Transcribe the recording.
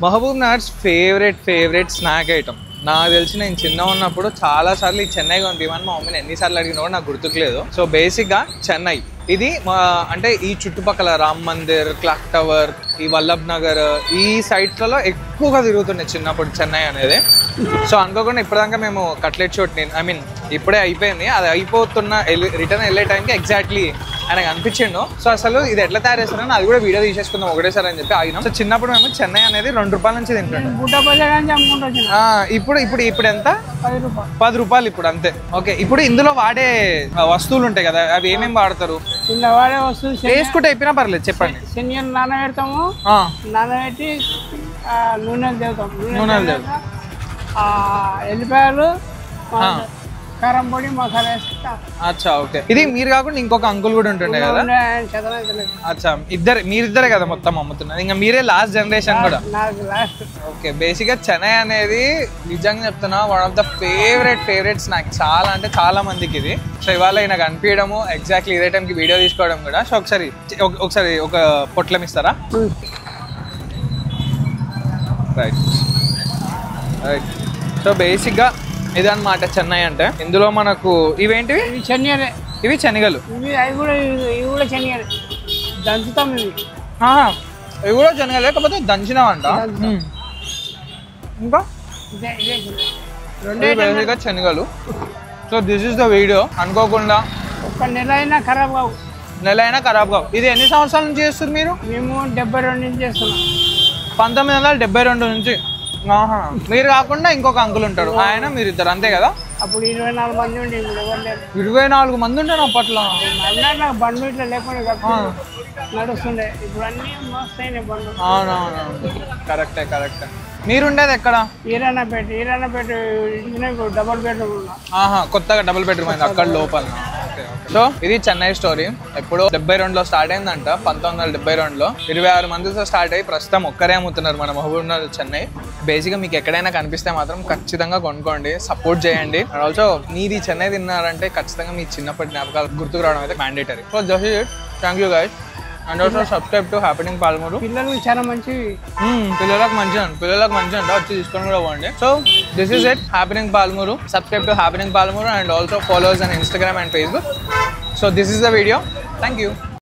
Mahabub నగర్స్ favourite snack item నాకు తెలిసి నేను చిన్న ఉన్నప్పుడు చాలా సార్లు ఈ చెన్నై కొనిపిమని మా మమ్మీని ఎన్నిసార్లు అడిగినా కూడా నాకు గుర్తుకులేదు. సో బేసిక్గా చెన్నై ఇది అంటే ఈ చుట్టుపక్కల రామ్ మందిర్, క్లాక్ టవర్, ఈ వల్లభ్ నగర్ ఈ సైట్లలో ఎక్కువగా తిరుగుతుండే చిన్నప్పుడు చెన్నై అనేది. సో అనుకోకుండా ఇప్పటిదాకా మేము కట్లెట్ షోట్ ఇప్పుడే అయిపోయింది, అది అయిపోతున్న రిటర్న్ వెళ్ళే టైంకి ఎగ్జాక్ట్లీ ఆయనకు అనిపించిండు. సో అసలు ఇది ఎట్లా తయారు చేస్తారని అది కూడా వీడియో తీసేసుకుందాం ఒకటేసారి అని చెప్పి ఆగినాం. సో చిన్నప్పుడు మేము చెన్నై అనేది 2 రూపాయల నుంచి తింటుంటాం. ఇప్పుడు ఎంత? 10 రూపాయలు ఇప్పుడు అంతే. ఓకే, ఇప్పుడు ఇందులో వాడే వస్తువులు ఉంటాయి కదా, అవి ఏమేమి వాడతారు? వాడే వస్తువులు వేసుకుంటే అయిపోయినా పర్లేదు, చెప్పండి. శనగలు నానబెడతాము, నానబెట్టి నూనెలు తేవుతాం, ఎల్లిపాయలు, కారం పొడి, మసాలా వేస్తాం. అచ్చా, ఓకే. ఇది మీరు కాకుండా ఇంకొక అంకుల్ కూడా ఉంటుండే కదా? అచ్చా, మీరిద్దరే కదా మొత్తం అమ్ముతున్నారు, ఇంకా మీరే లాస్ట్ జనరేషన్ కూడా? ఓకే, బేసిక్ గా చెన్నై అనేది నిజంగా చెప్తున్నా one of the favourite snack చాలా అంటే చాలా మందికి ఇది. సో ఇవాళ నాకు అనిపించడము ఎగ్జాక్ట్లీ ఇదే టైంకి వీడియో తీసుకోవడం కూడా. సో ఒకసారి ఒక పొట్లం ఇస్తారా? రైట్. సో బేసిక్ గా ఇదన్నమాట చెన్నై అంటే. ఇందులో మనకు ఇవేంటివి? శనగలే. ఇవి శనగలు. ఇవి కూడా శనగలే, దంచుతాం. ఇవి కూడా శనగలే, కాకపోతే దంచినామంట. ఇంకా బేసిక్గా శనగలు. So this is the video. అనుకోకుండా ఒక నెల అయినా ఖరాబ్ కావు. ఇది ఎన్ని సంవత్సరాల నుంచి చేస్తారు మీరు? మేము 72 నుంచి చేస్తున్నాం. 1972 నుంచి. మీరు కాకుండా ఇంకొక అంకుల్ ఉంటాడు, ఆయన మీరు ఇద్దరు అంతే కదా? అప్పుడు 24 మంది ఉండే, 24 మంది ఉండే అప్పట్లో. నాకు బండ్లు ఇట్లా లేకుండా నడుస్తుండే, ఇప్పుడు అన్ని మస్తు అయినాయి బండ్లు. అవునవును, కరెక్టే. మీరుండేది ఎక్కడ? ఈరానపేట డబుల్ బెడ్రూమ్. కొత్తగా డబుల్ బెడ్రూమ్ అయింది అక్కడ లోపల. సో ఇది చెన్నై స్టోరీ. ఎప్పుడో 72లో స్టార్ట్ అయిందంట, 1972లో. 26 మందితో స్టార్ట్ అయ్యి ప్రస్తుతం ఒక్కరే అమ్ముతున్నారు మన మహబూబ్ నగర్ చెన్నై. బేసిక్గా మీకు ఎక్కడైనా కనిపిస్తే మాత్రం ఖచ్చితంగా కొనుక్కోండి, సపోర్ట్ చేయండి. అండ్ ఆల్సో మీరు ఈ చెన్నై తిన్నారంటే ఖచ్చితంగా మీ చిన్నప్పటి జ్ఞాపకాలు గుర్తుకు రావడం అయితే mandatory. So just it. Thank you guys. And also subscribe to happening Palamuru. పిల్లలకు చాలా మంచివి, పిల్లలకు మంచి అంట, వచ్చి తీసుకొని కూడా పోండి. So this is it, happening Palamuru. Subscribe to happening Palamuru and also follow us on Instagram and Facebook. So this is the video. Thank you.